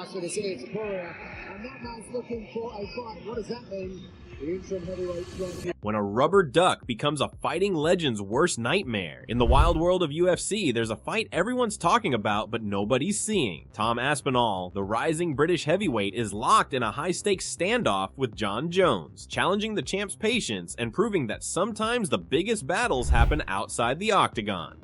That's what it is. Poirier. And that man's looking for a fight. What does that mean? The interim heavyweight champion. When a rubber duck becomes a fighting legend's worst nightmare. In the wild world of UFC, there's a fight everyone's talking about but nobody's seeing. Tom Aspinall, the rising British heavyweight, is locked in a high-stakes standoff with Jon Jones, challenging the champ's patience and proving that sometimes the biggest battles happen outside the octagon.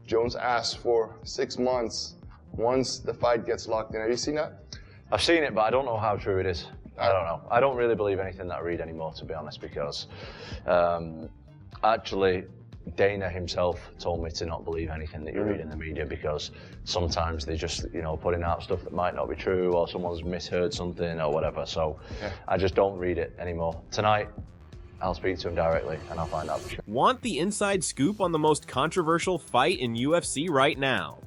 Jones asked for 6 months once the fight gets locked in. Have you seen that? I've seen it, but I don't know how true it is. I don't know. I don't really believe anything that I read anymore, to be honest, because actually Dana himself told me to not believe anything that you read in the media, because sometimes they're just, you know, putting out stuff that might not be true, or someone's misheard something or whatever. So I just don't read it anymore. Tonight, I'll speak to him directly and I'll find out for sure. Want the inside scoop on the most controversial fight in UFC right now?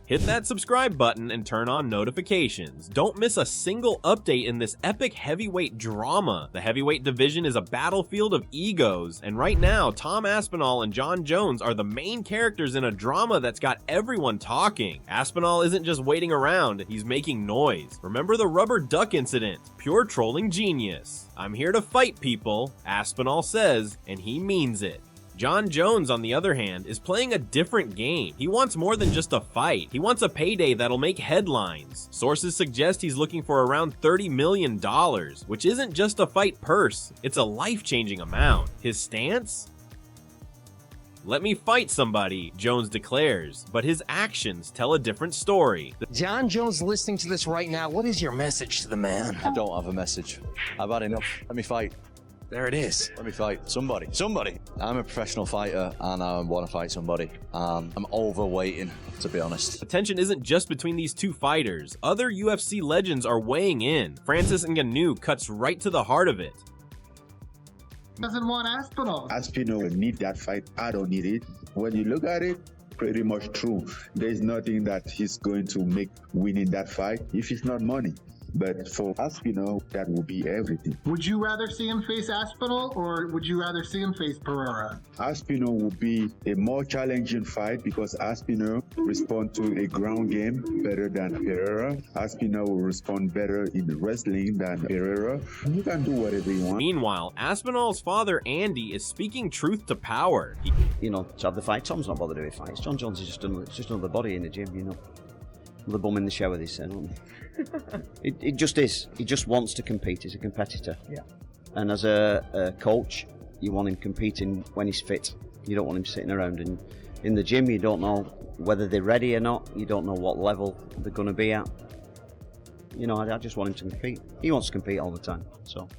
Hit that subscribe button and turn on notifications. Don't miss a single update in this epic heavyweight drama. The heavyweight division is a battlefield of egos, and right now, Tom Aspinall and Jon Jones are the main characters in a drama that's got everyone talking. Aspinall isn't just waiting around, he's making noise. Remember the rubber duck incident? Pure trolling genius. I'm here to fight people, Aspinall says, and he means it. Jon Jones, on the other hand, is playing a different game. He wants more than just a fight. He wants a payday that'll make headlines. Sources suggest he's looking for around $30 million, which isn't just a fight purse, it's a life-changing amount. His stance? Let me fight somebody, Jones declares, but his actions tell a different story. Jon Jones listening to this right now, what is your message to the man? I don't have a message. I've had enough. Let me fight. There it is. Let me fight somebody. I'm a professional fighter and I want to fight somebody. I'm overweighting, to be honest. The tension isn't just between these two fighters. Other UFC legends are weighing in. Francis Ngannou cuts right to the heart of it. Doesn't want Aspinall. Aspinall need that fight. I don't need it. When you look at it, pretty much true. There's nothing that he's going to make winning that fight if it's not money. But for Aspinall, that will be everything. Would you rather see him face Aspinall, or would you rather see him face Pereira? Aspinall will be a more challenging fight because Aspinall respond to a ground game better than Pereira. Aspinall will respond better in the wrestling than Pereira. You can do whatever you want. Meanwhile, Aspinall's father, Andy, is speaking truth to power. You know, to have the fight, Tom's not bothered if he fights. Jon Jones is just another body in the gym, you know. Another bum in the shower, they said, don't they? It just is. He just wants to compete. He's a competitor. Yeah. And as a coach, you want him competing when he's fit. You don't want him sitting around. And in the gym, you don't know whether they're ready or not. You don't know what level they're going to be at. You know, I just want him to compete. He wants to compete all the time. So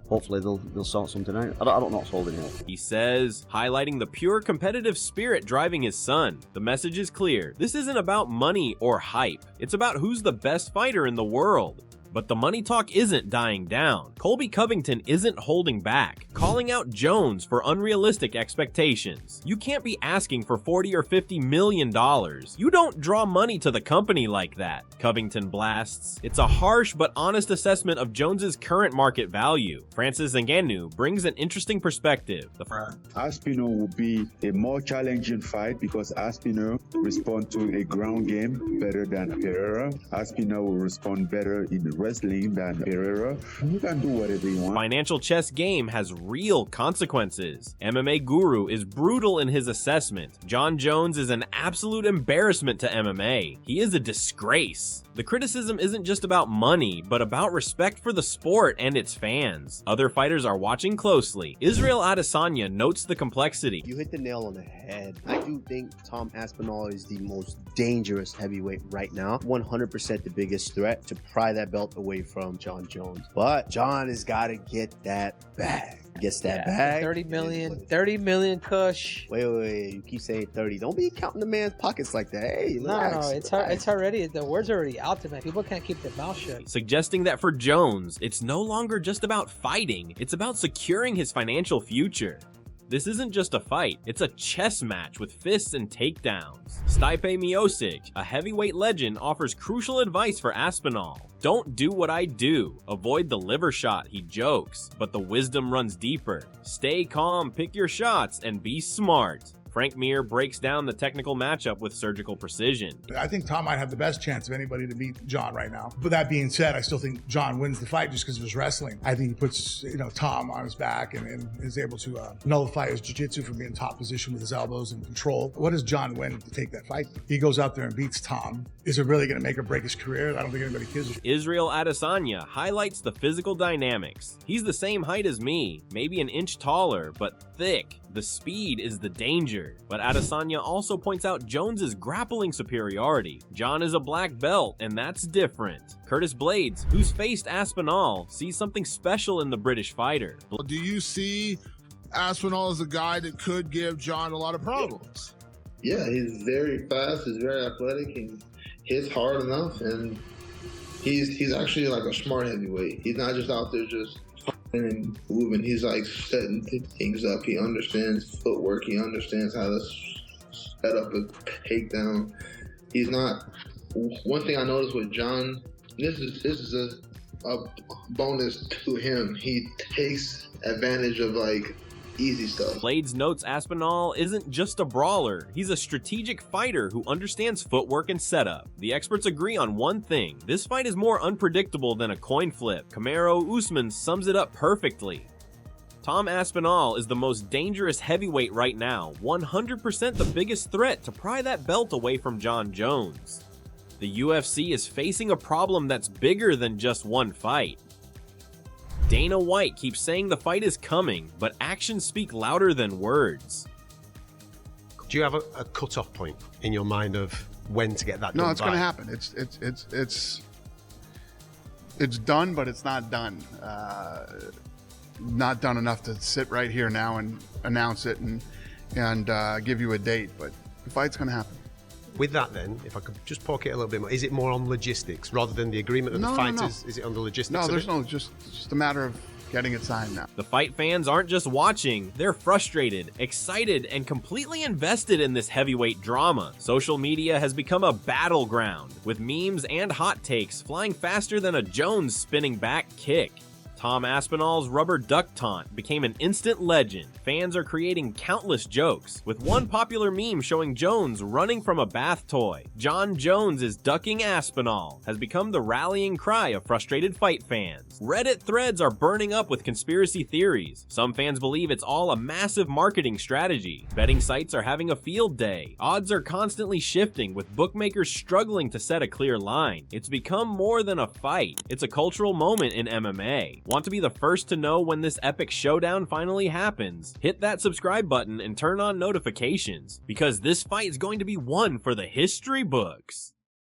hopefully they'll sort something out. I don't know what's holding him up. He says, highlighting the pure competitive spirit driving his son. The message is clear. This isn't about money or hype. It's about who's the best fighter in the world. But the money talk isn't dying down. Colby Covington isn't holding back, calling out Jones for unrealistic expectations. You can't be asking for $40 or $50 million. You don't draw money to the company like that, Covington blasts. It's a harsh but honest assessment of Jones's current market value. Francis Ngannou brings an interesting perspective. Aspinall will be a more challenging fight because Aspinall respond to a ground game better than Pereira. Aspinall will respond better in the wrestling than Pereira. You can do whatever you want. Financial chess game has real consequences. MMA Guru is brutal in his assessment. Jon Jones is an absolute embarrassment to MMA. He is a disgrace. The criticism isn't just about money, but about respect for the sport and its fans. Other fighters are watching closely. Israel Adesanya notes the complexity. You hit the nail on the head. I do think Tom Aspinall is the most dangerous heavyweight right now. 100% the biggest threat to pry that belt away from Jon Jones. But Jon has got to get that bag. Gets that bag. 30 million cush. Wait, you keep saying 30. Don't be counting the man's pockets like that. Hey, relax. No, it's already, the word's already out there, man. People can't keep their mouth shut. Suggesting that for Jones, it's no longer just about fighting, it's about securing his financial future. This isn't just a fight, it's a chess match with fists and takedowns. Stipe Miocic, a heavyweight legend, offers crucial advice for Aspinall. Don't do what I do. Avoid the liver shot, he jokes, but the wisdom runs deeper. Stay calm, pick your shots, and be smart. Frank Mir breaks down the technical matchup with surgical precision. I think Tom might have the best chance of anybody to beat Jon right now. But that being said, I still think Jon wins the fight just because of his wrestling. I think he puts, Tom on his back and is able to nullify his jiu-jitsu from being in top position with his elbows and control. What does Jon win to take that fight? He goes out there and beats Tom. Is it really going to make or break his career? I don't think anybody cares. Israel Adesanya highlights the physical dynamics. He's the same height as me, maybe an inch taller, but thick. The speed is the danger. But Adesanya also points out Jones's grappling superiority. Jon is a black belt, and that's different. Curtis Blades, who's faced Aspinall, sees something special in the British fighter. Do you see Aspinall as a guy that could give Jon a lot of problems? Yeah, he's very fast, he's very athletic, and hits hard enough, and he's actually like a smart heavyweight. He's not just out there just and moving. He's like setting things up. He understands footwork. He understands how to set up a takedown. He's not. One thing I noticed with Jon, this is a bonus to him. He takes advantage of like easy stuff. Blades notes Aspinall isn't just a brawler, he's a strategic fighter who understands footwork and setup. The experts agree on one thing: this fight is more unpredictable than a coin flip. Kamaru Usman sums it up perfectly. Tom Aspinall is the most dangerous heavyweight right now, 100% the biggest threat to pry that belt away from Jon Jones. The UFC is facing a problem that's bigger than just one fight. Dana White keeps saying the fight is coming, but actions speak louder than words. Do you have a cut-off point in your mind of when to get that done? No, it's by? going to happen. It's done, but it's not done. Not done enough to sit right here now and announce it and give you a date. But the fight's going to happen. With that then, if I could just poke it a little bit more, is it more on logistics rather than the agreement of the fighters? No. Is it on the logistics? No, of there's it? no, just a matter of getting it signed now. The fight fans aren't just watching, they're frustrated, excited, and completely invested in this heavyweight drama. Social media has become a battleground, with memes and hot takes flying faster than a Jones spinning back kick. Tom Aspinall's rubber duck taunt became an instant legend. Fans are creating countless jokes, with one popular meme showing Jones running from a bath toy. Jon Jones is ducking Aspinall has become the rallying cry of frustrated fight fans. Reddit threads are burning up with conspiracy theories. Some fans believe it's all a massive marketing strategy. Betting sites are having a field day. Odds are constantly shifting, with bookmakers struggling to set a clear line. It's become more than a fight. It's a cultural moment in MMA. Want to be the first to know when this epic showdown finally happens? Hit that subscribe button and turn on notifications, because this fight is going to be one for the history books.